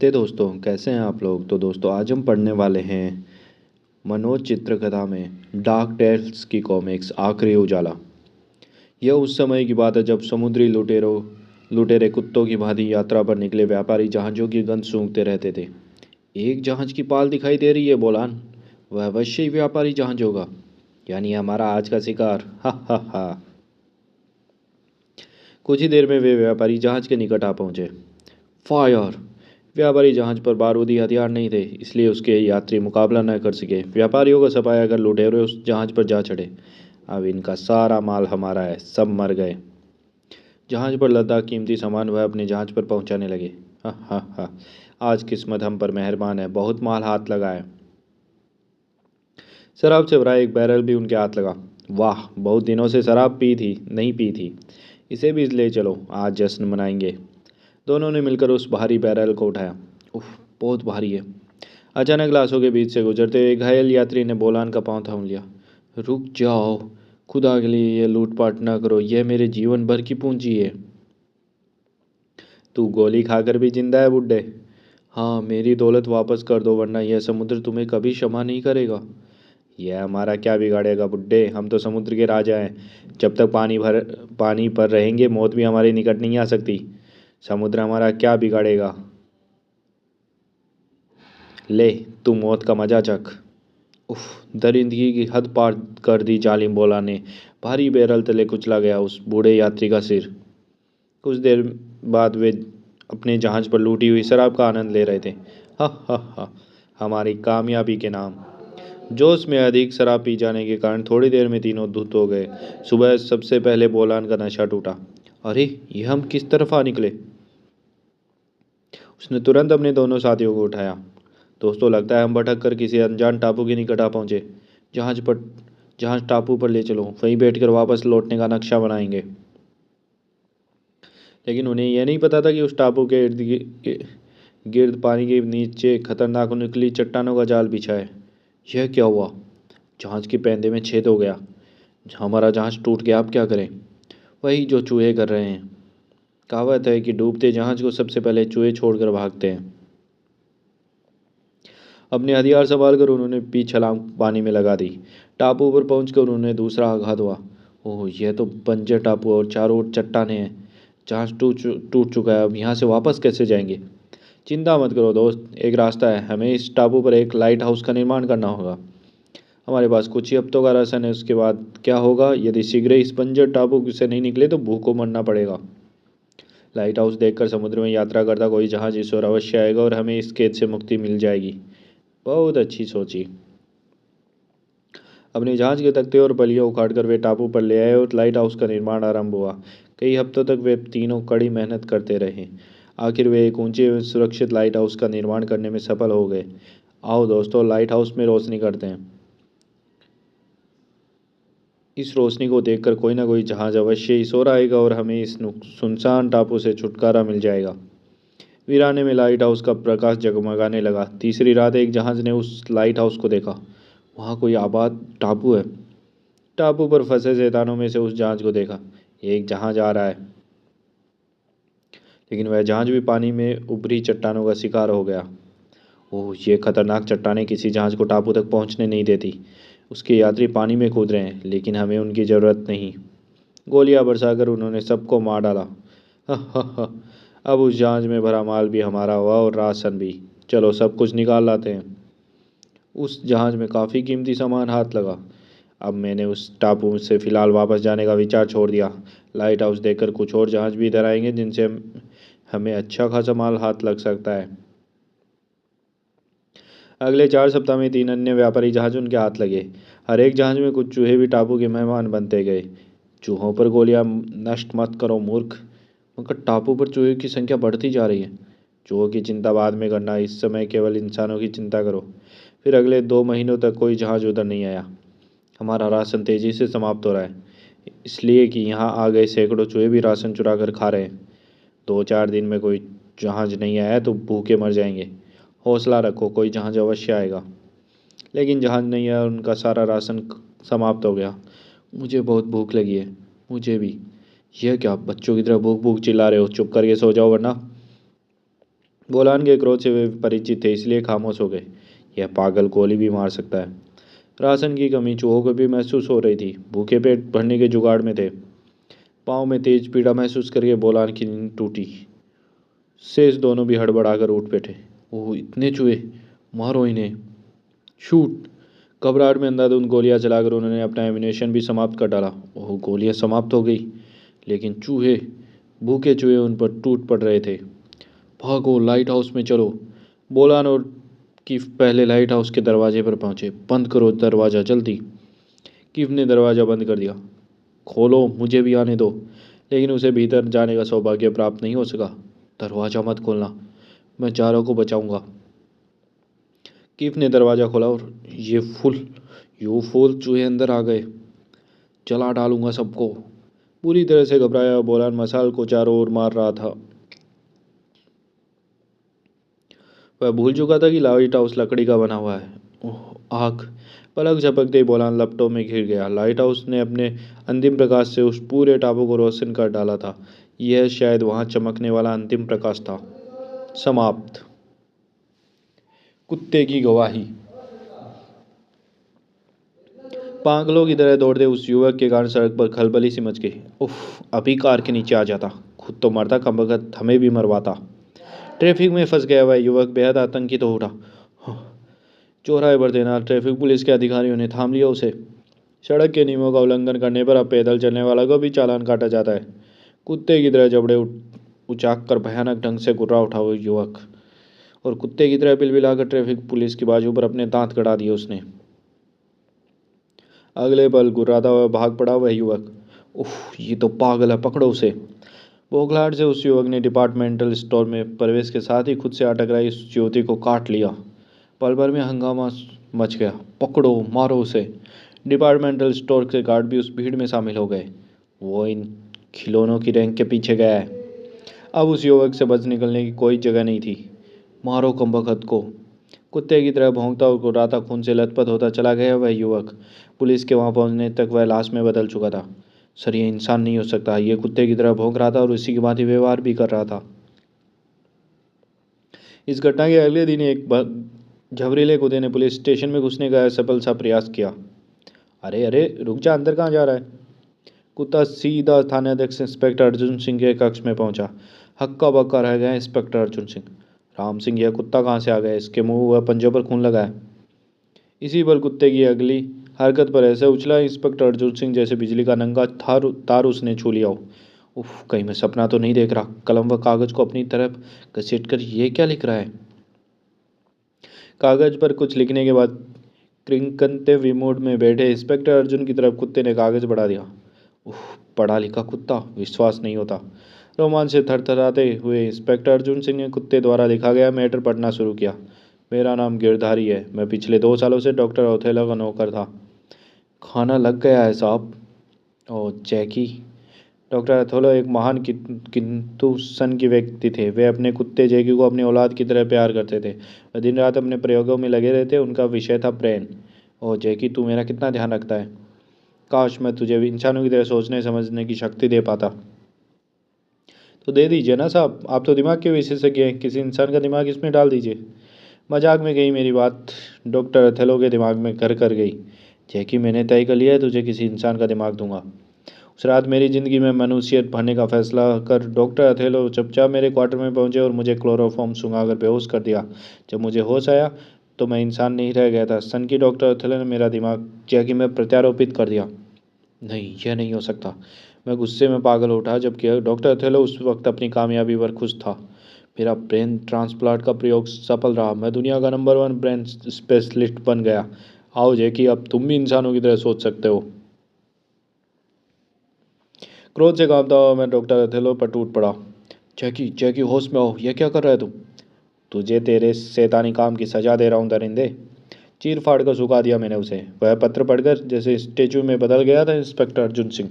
नमस्ते दोस्तों, कैसे हैं आप लोग। तो दोस्तों आज हम पढ़ने वाले हैं मनोज चित्रकथा में डार्क टेल्स की कॉमिक्स आखिरी उजाला। यह उस समय की बात है जब समुद्री लुटेरे कुत्तों की भांति यात्रा पर निकले व्यापारी जहाज़ों की गंध सूंघते रहते थे। एक जहाज़ की पाल दिखाई दे रही है बोलान। वह अवश्य ही व्यापारी जहाज़ होगा, यानी हमारा आज का शिकार। हा हा हा। कुछ ही देर में वे व्यापारी जहाज़ के निकट आ पहुंचे। फायर! व्यापारी जहाज पर बारूदी हथियार नहीं थे, इसलिए उसके यात्री मुकाबला न कर सके। व्यापारियों को सफाया कर लुटेरे उस जहाज पर जा चढ़े। अब इनका सारा माल हमारा है, सब मर गए। जहाज पर लदा कीमती सामान वह अपने जहाज पर पहुंचाने लगे। हा हा हा। आज किस्मत हम पर मेहरबान है, बहुत माल हाथ लगा है। शराब से भरा एक बैरल भी उनके हाथ लगा। वाह, बहुत दिनों से शराब नहीं पी थी। इसे भी ले चलो, आज जश्न मनाएंगे। दोनों ने मिलकर उस भारी बैरल को उठाया। उफ, बहुत भारी है। अचानक लाशों के बीच से गुजरते हुए एक घायल यात्री ने बोलान का पांव थाम लिया। रुक जाओ, खुदा के लिए यह लूटपाट ना करो, यह मेरे जीवन भर की पूंजी है। तू गोली खाकर भी जिंदा है बुड्ढे। हाँ, मेरी दौलत वापस कर दो, वरना यह समुद्र तुम्हें कभी क्षमा नहीं करेगा। यह हमारा क्या बिगाड़ेगा बुड्ढे, हम तो समुद्र के राजा हैं। जब तक पानी पर रहेंगे मौत भी हमारे निकट नहीं आ सकती। समुद्र हमारा क्या बिगाड़ेगा। ले, तू मौत का मजा चख। उफ, दरिंदगी की हद पार कर दी जालिम बोला ने। भारी बैरल तले कुचला गया उस बूढ़े यात्री का सिर। कुछ देर बाद वे अपने जहाज पर लूटी हुई शराब का आनंद ले रहे थे। हा हा हा। हमारी कामयाबी के नाम। जोश में अधिक शराब पी जाने के कारण थोड़ी देर में तीनों धुत हो गए। सुबह सबसे पहले बोलान का नशा टूटा। अरे, ये हम किस तरफ आ निकले। उसने तुरंत अपने दोनों साथियों को उठाया। दोस्तों, लगता है हम भटक कर किसी अनजान टापू के निकट आ पहुंचे। जहाज टापू पर ले चलो, वहीं बैठकर वापस लौटने का नक्शा बनाएंगे। लेकिन उन्हें यह नहीं पता था कि उस टापू के गिर्द पानी के नीचे खतरनाक नुकीली चट्टानों का जाल बिछा है। यह क्या हुआ। जहाज के पैंदे में छेद हो गया। हमारा जहाज टूट गया, अब क्या करें। वही जो चूहे कर रहे हैं। कहावत है कि डूबते जहाज को सबसे पहले चूहे छोड़कर भागते हैं। अपने हथियार संभाल कर उन्होंने छलांग पानी में लगा दी। टापू पर पहुंचकर उन्होंने दूसरा आघात हुआ। ओह, यह तो बंजर टापू और चारों ओर चट्टानें हैं। जहाज टूट चुका है, अब यहाँ से वापस कैसे जाएंगे। चिंता मत करो दोस्त, एक रास्ता है। हमें इस टापू पर एक लाइट हाउस का निर्माण करना होगा। हमारे पास कुछ ही हफ्तों का राशन है। उसके बाद क्या होगा, यदि शीघ्र इस बंजर टापू से नहीं निकले तो भूखों मरना पड़ेगा। लाइट हाउस देखकर समुद्र में यात्रा करता कोई जहाज इस ओर अवश्य आएगा और हमें इस कैद से मुक्ति मिल जाएगी। बहुत अच्छी सोची। अपने जहाज के तख्ते और बलियां उखाड़कर वे टापू पर ले आए और लाइट हाउस का निर्माण आरंभ हुआ। कई हफ्तों तक वे तीनों कड़ी मेहनत करते रहे। आखिर वे एक ऊंचे एवं सुरक्षित लाइट हाउस का निर्माण करने में सफल हो गए। आओ दोस्तों, लाइट हाउस में रोशनी करते हैं। इस रोशनी को देखकर कोई ना कोई जहाज अवश्य ही सो आएगा और हमें इस सुनसान टापू से छुटकारा मिल जाएगा। वीराने में लाइट हाउस का प्रकाश जगमगाने लगा। तीसरी रात एक जहाज ने उस लाइट हाउस को देखा। वहाँ कोई आबाद टापू है। टापू पर फंसे शैतानों में से उस जहाज को देखा। एक जहाज आ रहा है। लेकिन वह जहाज भी पानी में उभरी चट्टानों का शिकार हो गया। ओह, ये खतरनाक चट्टानें किसी जहाज को टापू तक पहुंचने नहीं देती। उसके यात्री पानी में कूद रहे हैं, लेकिन हमें उनकी ज़रूरत नहीं। गोलियां बरसाकर उन्होंने सबको मार डाला। हा हा हा। अब उस जहाज में भरा माल भी हमारा हुआ और राशन भी। चलो सब कुछ निकाल लाते हैं। उस जहाज में काफ़ी कीमती सामान हाथ लगा। अब मैंने उस टापू से फ़िलहाल वापस जाने का विचार छोड़ दिया। लाइट हाउस देखकर कुछ और जहाज भी इधर आएंगे जिनसे हमें अच्छा खासा माल हाथ लग सकता है। अगले 4 सप्ताह में 3 अन्य व्यापारी जहाज उनके हाथ लगे। हर एक जहाज में कुछ चूहे भी टापू के मेहमान बनते गए। चूहों पर गोलियां नष्ट मत करो मूर्ख, मगर टापू पर चूहों की संख्या बढ़ती जा रही है। चूहों की चिंता बाद में करना, इस समय केवल इंसानों की चिंता करो। फिर अगले 2 महीनों तक कोई जहाज उधर नहीं आया। हमारा राशन तेजी से समाप्त हो रहा है, इसलिए कि यहाँ आ गए सैकड़ों चूहे भी राशन चुरा कर खा रहे हैं। 2-4 दिन में कोई जहाज नहीं आया तो भूखे मर जाएंगे। हौसला रखो, कोई जहाज अवश्य आएगा। लेकिन जहाज नहीं आया और उनका सारा राशन समाप्त हो गया। मुझे बहुत भूख लगी है। मुझे भी। यह क्या, बच्चों की तरह भूख भूख चिल्ला रहे हो। चुप करके सो जाओ, वरना बोलान के क्रोध से वे परिचित थे, इसलिए खामोश हो गए। यह पागल गोली भी मार सकता है। राशन की कमी चूहों को भी महसूस हो रही थी। भूखे पेट भरने के जुगाड़ में थे। पाँव में तेज पीड़ा महसूस करके बोलान की नींद टूटी। शेष दोनों भी हड़बड़ाकर उठ बैठे। ओह, इतने चूहे! मारो इन्हें! शूट! घबराहट में अंधाधुंध गोलियां चलाकर उन्होंने अपना एमिनेशन भी समाप्त कर डाला। ओह, गोलियां समाप्त हो गई, लेकिन चूहे, भूखे चूहे उन पर टूट पड़ रहे थे। भागो, लाइट हाउस में चलो! बोलान और किफ पहले लाइट हाउस के दरवाजे पर पहुंचे। बंद करो दरवाज़ा, जल्दी! किफ ने दरवाज़ा बंद कर दिया। खोलो, मुझे भी आने दो। लेकिन उसे भीतर जाने का सौभाग्य प्राप्त नहीं हो सका। दरवाज़ा मत खोलना, मैं जारा को बचाऊंगा। किफ ने दरवाज़ा खोला और ये फूल चूहे अंदर आ गए। जला डालूंगा सबको। पूरी तरह से घबराया बोलान मसाल को चारों ओर मार रहा था। वह भूल चुका था कि लाइट हाउस लकड़ी का बना हुआ है। ओह, आग! पलक झपकते ही बोलान लपटों में घिर गया। लाइट हाउस ने अपने अंतिम प्रकाश से उस पूरे टापू को रोशन कर डाला था। यह शायद वहां चमकने वाला अंतिम प्रकाश था। समाप्त। कुत्ते की गवाही। पागलों की तरह दौड़ते उस युवक के कारण सड़क पर खलबली सी मच गई। उफ, अभी कार के नीचे आ जाता, खुद तो मरता, कम वक्त हमें भी मरवाता। ट्रैफिक में फंस गया वह युवक बेहद आतंकित हो उठा। चौराहे पर तैनात ट्रैफिक पुलिस के अधिकारियों ने थाम लिया उसे। सड़क के नियमों का उल्लंघन करने पर अब पैदल चलने वाला को भी चालान काटा जाता है। कुत्ते की तरह जबड़े उचाक कर भयानक ढंग से गुर्रा उठा वो युवक, और कुत्ते की तरह बिलबिलाकर ट्रैफिक पुलिस की बाजू पर अपने दांत गड़ा दिए उसने। अगले पल गुर्राता हुआ भाग पड़ा वह युवक। उफ, ये तो पागल है, पकड़ो उसे! बौखलाहट से उस युवक ने डिपार्टमेंटल स्टोर में प्रवेश के साथ ही खुद से अटक रही उस ज्योति को काट लिया। पल भर में हंगामा मच गया। पकड़ो, मारो उसे! डिपार्टमेंटल स्टोर के गार्ड भी उस भीड़ में शामिल हो गए। वो इन खिलौनों की रैंक के पीछे गया है। अब उस युवक से बच निकलने की कोई जगह नहीं थी। मारो कमबख्त को! कुत्ते की तरह भौंकता और गुर्राता खून से लथपथ होता चला गया वह युवक। पुलिस के वहां पहुंचने तक वह लाश में बदल चुका था। सर, ये इंसान नहीं हो सकता। ये कुत्ते की तरह भौंक रहा था और उसी की भांति व्यवहार भी कर रहा था। इस घटना के अगले दिन एक झबरीले कुत्ते ने पुलिस स्टेशन में घुसने का असफल सा प्रयास किया। अरे अरे, रुक जा, अंदर कहाँ जा रहा है? कुत्ता सीधा थानाध्यक्ष इंस्पेक्टर अर्जुन सिंह के कक्ष में पहुंचा। हक्का बक्का रह गया इंस्पेक्टर अर्जुन सिंह। राम सिंह, यह कुत्ता कहाँ से आ गया? इसके मुंह व पंजों पर खून लगा है। इसी पर कुत्ते की अगली हरकत पर ऐसे उछला इंस्पेक्टर अर्जुन सिंह जैसे बिजली का नंगा तार उसने छू लिया हो। उफ, कहीं मैं सपना तो नहीं देख रहा। कलम व कागज को अपनी तरफ घसीट कर ये क्या लिख रहा है? कागज पर कुछ लिखने के बाद क्रिंकनते विमोड में बैठे इंस्पेक्टर अर्जुन की तरफ कुत्ते ने कागज बढ़ा दिया। उफ, पढ़ा लिखा कुत्ता, विश्वास नहीं होता। रोमांच से थरथराते हुए इंस्पेक्टर अर्जुन सिंह ने कुत्ते द्वारा लिखा गया मैटर पढ़ना शुरू किया। मेरा नाम गिरधारी है। मैं पिछले 2 सालों से डॉक्टर ओथेलो का नौकर था। खाना लग गया है साहब। ओ जैकी! डॉक्टर अथोलो एक महान किंतु सन की व्यक्ति थे। वे अपने कुत्ते जैकी को अपनी औलाद की तरह प्यार करते थे। वह दिन रात अपने प्रयोगों में लगे रहते। उनका विषय था ब्रेन। ओह जैकी, तू मेरा कितना ध्यान रखता है। काश मैं तुझे भी इंसानों की तरह सोचने समझने की शक्ति दे पाता। तो दे दीजिए ना साहब, आप तो दिमाग के विशेषज्ञ हैं। किसी इंसान का दिमाग इसमें डाल दीजिए। मजाक में गई मेरी बात डॉक्टर अथेलो के दिमाग में घर कर गई। जैकी, मैंने तय कर लिया है, तुझे किसी इंसान का दिमाग दूंगा। उस रात मेरी ज़िंदगी में मनुष्यत भरने का फैसला कर डॉक्टर अथेलो चुपचाप मेरे क्वार्टर में पहुंचे और मुझे क्लोरोफॉर्म सुंघाकर बेहोश कर दिया। जब मुझे होश आया तो मैं इंसान नहीं रह गया था। सन की डॉक्टर अथेलो ने मेरा दिमाग जैकी में प्रत्यारोपित कर दिया। नहीं, यह नहीं हो सकता। मैं गुस्से में पागल हो उठा, जबकि डॉक्टर अथेलो उस वक्त अपनी कामयाबी पर खुश था। मेरा ब्रेन ट्रांसप्लांट का प्रयोग सफल रहा। मैं दुनिया का नंबर 1 ब्रेन स्पेशलिस्ट बन गया। आओ जैकी, अब तुम भी इंसानों की तरह सोच सकते हो। क्रोध से कांपता हुआ मैं डॉक्टर अथेलो पर टूट पड़ा। जैकी, जैकी, होश में आओ। यह क्या कर रहा है तू? तुझे तेरे शैतानी काम की सजा दे रहा हूँ दरिंदे। चीर फाड़ कर सुखा दिया मैंने उसे। वह पत्र पढ़कर जैसे स्टेचू में बदल गया था इंस्पेक्टर अर्जुन सिंह।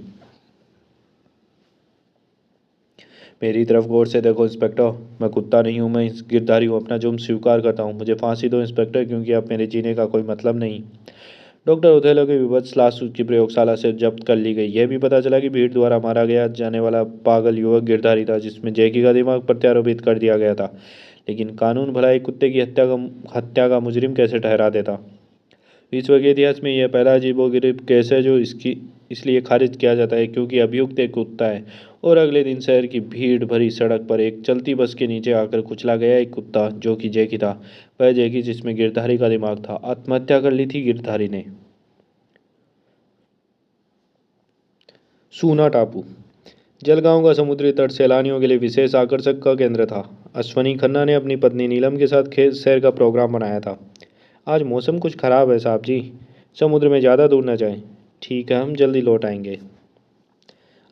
मेरी तरफ गौर से देखो इंस्पेक्टर, मैं कुत्ता नहीं हूँ, मैं गिरधारी हूँ। अपना जुर्म स्वीकार करता हूँ। मुझे फांसी दो इंस्पेक्टर, क्योंकि अब मेरे जीने का कोई मतलब नहीं। डॉक्टर ओथेलो की विभत्स लाश उसकी प्रयोगशाला से जब्त कर ली गई। यह भी पता चला कि भीड़ द्वारा मारा गया जाने वाला पागल युवक गिरधारी था, जिसमें जैकी का दिमाग प्रत्यारोपित कर दिया गया था। लेकिन कानून भला एक कुत्ते की हत्या का मुजरिम कैसे ठहरा देता। विश्व के इतिहास में यह पहला अजीबोगरीब केस है जो इसकी इसलिए खारिज किया जाता है क्योंकि अभियुक्त एक कुत्ता है और अगले दिन शहर की भीड़ भरी सड़क पर एक चलती बस के नीचे आकर कुचला गया एक कुत्ता जो कि जैकी था। वह जैकी जिसमें गिरधारी का दिमाग था। आत्महत्या कर ली थी गिरधारी ने। सूना टापू जलगांव का समुद्री तट सैलानियों के लिए विशेष आकर्षक का केंद्र था। अश्वनी खन्ना ने अपनी पत्नी नीलम के साथ खेत सैर का प्रोग्राम बनाया था। आज मौसम कुछ खराब है साहब जी, समुद्र में ज़्यादा दूर न जाएं। ठीक है, हम जल्दी लौट आएंगे।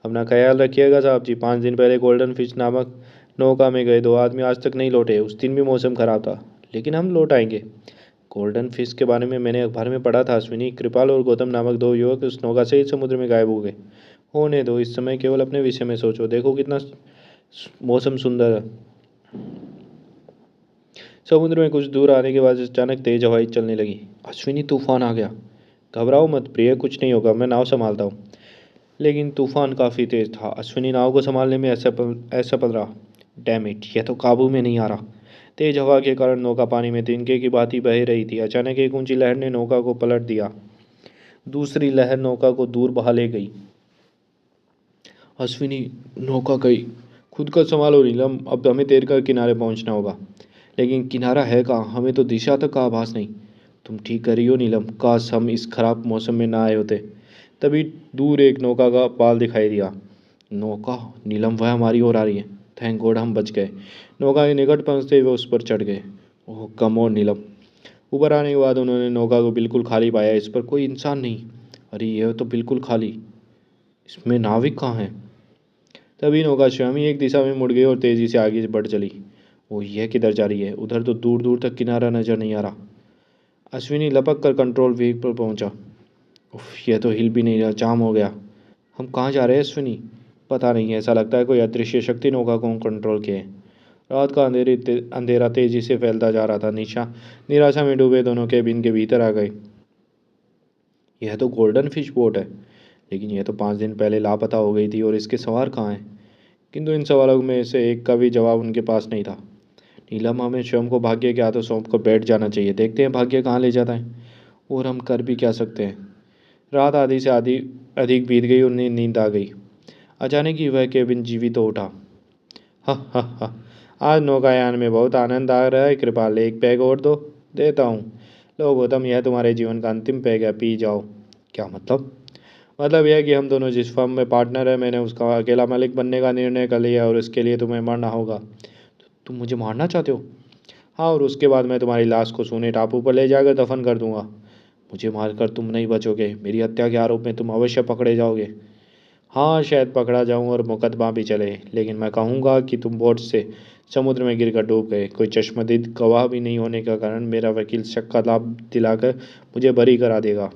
अपना ख्याल रखिएगा साहब जी। 5 दिन पहले गोल्डन फिश नामक नौका में गए 2 आदमी आज तक नहीं लौटे। उस दिन भी मौसम खराब था, लेकिन हम लौट आएंगे। गोल्डन फिश के बारे में मैंने अखबार में पढ़ा था अश्विनी। कृपाल और गौतम नामक 2 युवक उस नौका से ही समुद्र में गायब हो गए। होने दो, इस समय केवल अपने विषय में सोचो। देखो कितना मौसम सुंदर है। समुद्र में कुछ दूर आने के बाद अचानक तेज हवाएं चलने लगी। अश्विनी, तूफान आ गया। घबराओ मत प्रिय, कुछ नहीं होगा, मैं नाव संभालता हूँ। लेकिन तूफान काफ़ी तेज था। अश्विनी नाव को संभालने में असफल रहा। डैम इट, यह तो काबू में नहीं आ रहा। तेज हवा के कारण नौका पानी में तिनके की भांति बह रही थी। अचानक एक ऊंची लहर ने नौका को पलट दिया। दूसरी लहर नौका को दूर बहा ले गई। अश्विनी, नौका गई। खुद को संभालो नीलम, अब हमें तैर कर किनारे पहुंचना होगा। लेकिन किनारा है कहाँ? हमें तो दिशा तक का आभास नहीं। तुम ठीक कर रही हो नीलम, काश हम इस खराब मौसम में ना आए होते। तभी दूर एक नौका का पाल दिखाई दिया। नौका? नीलम, वह हमारी ओर आ रही है। थैंक गॉड, हम बच गए। नौका के निकट पहुंचते हुए उस पर चढ़ गए। ओह कम ऑन नीलम। ऊपर आने के बाद उन्होंने नौका को बिल्कुल खाली पाया। इस पर कोई इंसान नहीं। अरे यह तो बिल्कुल खाली, इसमें नाविक कहाँ है? तभी नौका स्वयं ही एक दिशा में मुड़ गई और तेजी से आगे बढ़ चली। वो यह किधर जा रही है? उधर तो दूर दूर तक किनारा नजर नहीं आ रहा। अश्विनी लपक कर कंट्रोल व्हील पर पहुंचा। उफ, यह तो हिल भी नहीं रहा, जाम हो गया। हम कहाँ जा रहे हैं अश्विनी? पता नहीं, ऐसा लगता है कोई अदृश्य शक्ति नौका को कंट्रोल किए। रात का अंधेरा तेजी से फैलता जा रहा था। निराशा में डूबे दोनों केबिन के भीतर आ गए। यह तो गोल्डन फिश बोट है, लेकिन यह तो 5 दिन पहले लापता हो गई थी और इसके सवार कहाँ हैं? किंतु इन सवालों में से एक का भी जवाब उनके पास नहीं था। नीलम, हमें स्वयं को भाग्य के हाथों सौंप कर बैठ जाना चाहिए। देखते हैं भाग्य कहाँ ले जाता है। और हम कर भी क्या सकते हैं? रात आधी से आधी अधिक बीत गई और नींद आ गई। अचानक ही वह केबिन जीवित हो उठा। हा हा हा, आज नौकायान में बहुत आनंद आ रहा है। कृपाल, एक पैग और दो। देता हूँ। लो गौतम, यह तुम्हारे जीवन का अंतिम पैग है, पी जाओ। क्या मतलब? मतलब यह कि हम दोनों जिस फर्म में पार्टनर है, मैंने उसका अकेला मालिक बनने का निर्णय कर लिया और इसके लिए तुम्हें मरना होगा। तुम मुझे मारना चाहते हो? हाँ, और उसके बाद मैं तुम्हारी लाश को सूने टापू पर ले जाकर दफन कर दूंगा। मुझे मारकर तुम नहीं बचोगे। मेरी हत्या के आरोप में तुम अवश्य पकड़े जाओगे। हाँ, शायद पकड़ा जाऊं और मुकदमा भी चले, लेकिन मैं कहूँगा कि तुम बोट से समुद्र में गिरकर डूब गए। कोई चश्मदीद गवाह भी नहीं होने के कारण मेरा वकील शक का लाभ दिलाकर मुझे बरी करा देगा।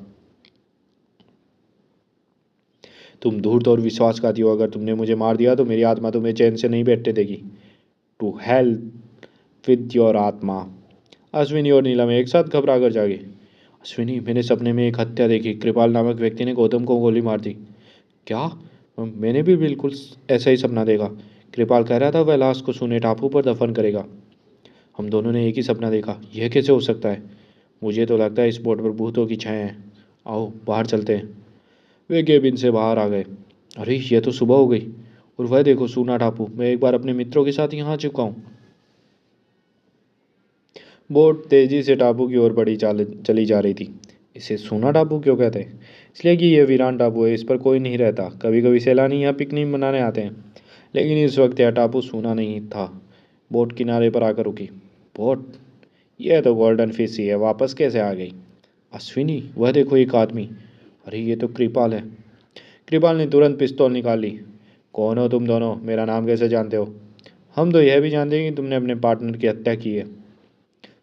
तुम धूर्त और विश्वासघाती हो। अगर तुमने मुझे मार दिया तो मेरी आत्मा तुम्हें चैन से नहीं बैठने देगी। टू हेल विद योर आत्मा। अश्विनी और नीलम एक साथ घबरा कर जागे। अश्विनी, मैंने सपने में एक हत्या देखी। कृपाल नामक व्यक्ति ने गौतम को गोली मार दी। क्या? मैंने भी बिल्कुल ऐसा ही सपना देखा। कृपाल कह रहा था वह लाश को सूने टापू पर दफन करेगा। हम दोनों ने एक ही सपना देखा। यह कैसे हो सकता है? मुझे तो लगता है इस बोट पर भूतों की छाया है। आओ बाहर चलते हैं। वे केबिन से बाहर आ गए। अरे यह तो सुबह हो गई और वह देखो सूना टापू। मैं एक बार अपने मित्रों के साथ यहाँ आ चुका हूँ। बोट तेजी से टापू की ओर चली जा रही थी। इसे सूना टापू क्यों कहते हैं? इसलिए कि यह वीरान टापू है, इस पर कोई नहीं रहता। कभी कभी सैलानी यहाँ पिकनिक मनाने आते हैं, लेकिन इस वक्त यह टापू सूना नहीं था। बोट किनारे पर आकर रुकी। बोट? यह तो गोल्डन फिश ही है, वापस कैसे आ गई? अश्विनी, वह देखो एक आदमी। अरे ये तो कृपाल है। कृपाल ने तुरंत पिस्तौल निकाल ली। कौन हो तुम दोनों? मेरा नाम कैसे जानते हो? हम तो यह भी जानते हैं कि तुमने अपने पार्टनर की हत्या की है।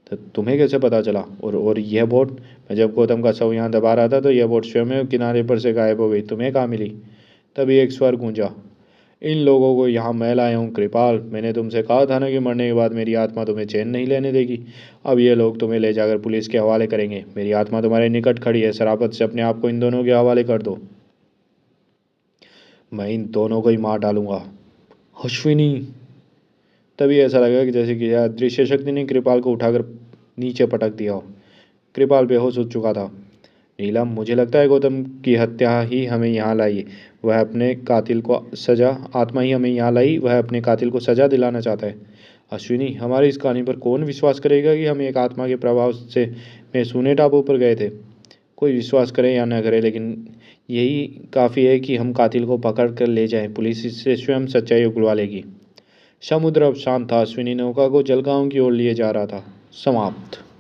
तो तुम्हें कैसे पता चला? और यह बोट? मैं जब गौतम का शव यहाँ दबा रहा था तो यह बोट स्वयं किनारे पर से गायब हो गई। तुम्हें कहाँ मिली? तभी एक स्वर गूंजा। इन लोगों को यहाँ मैं लाया हूँ कृपाल। मैंने तुमसे कहा था ना कि मरने के बाद मेरी आत्मा तुम्हें चैन नहीं लेने देगी। अब ये लोग तुम्हें ले जाकर पुलिस के हवाले करेंगे। मेरी आत्मा तुम्हारे निकट खड़ी है। शराफत से अपने आप को इन दोनों के हवाले कर दो। मैं इन दोनों को ही मार डालूंगा। अश्विनी। तभी ऐसा लगा कि जैसे कि अदृश्य शक्ति ने कृपाल को उठाकर नीचे पटक दिया हो। कृपाल बेहोश हो चुका था। नीलम, मुझे लगता है गौतम की हत्या ही हमें यहाँ लाई। वह अपने कातिल को सजा आत्मा ही हमें यहाँ लाई, वह अपने कातिल को सजा दिलाना चाहता है। अश्विनी, हमारी इस कहानी पर कौन विश्वास करेगा कि हम एक आत्मा के प्रभाव से में सूने टापू पर गए थे? कोई विश्वास करे या न करे, लेकिन यही काफ़ी है कि हम कातिल को पकड़ कर ले जाएं। पुलिस इससे स्वयं सच्चाई उगलवा लेगी। समुद्र अब शांत था। अश्विनी नौका को जलगांव की ओर लिए जा रहा था। समाप्त।